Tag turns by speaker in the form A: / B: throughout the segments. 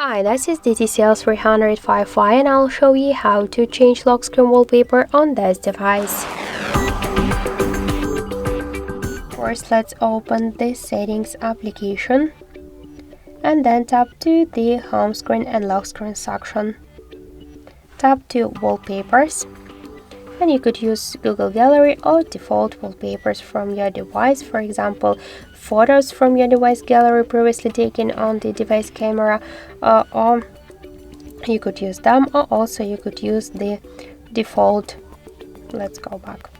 A: Hi, this is the TCL 305i and I'll show you how to change lock screen wallpaper on this device. First, let's open the settings application and then tap to the home screen and lock screen section. Tap to wallpapers and you could use Google Gallery or default wallpapers from your device, for example photos from your device gallery previously taken on the device camera, or you could use them, or also you could use the default. Let's go back.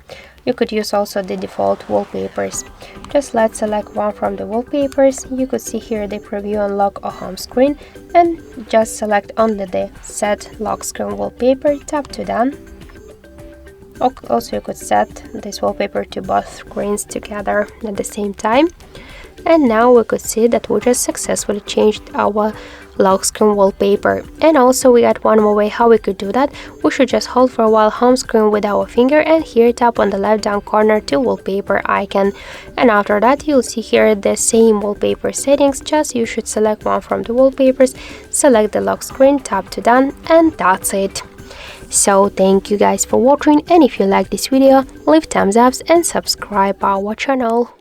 A: You could use also the default wallpapers. Just let's select one from the wallpapers. You could see here the preview on lock or home screen and just select only the set lock screen wallpaper. Tap to done. Also you could set this wallpaper to both screens together at the same time. And now we could see that we just successfully changed our lock screen wallpaper. And also we got one more way how we could do that. We should just hold for a while home screen with our finger and here tap on the left down corner to wallpaper icon. And after that you'll see here the same wallpaper settings, just you should select one from the wallpapers, select the lock screen, tap to done, and that's it. So thank you guys for watching, and if you like this video, leave thumbs up and subscribe our channel.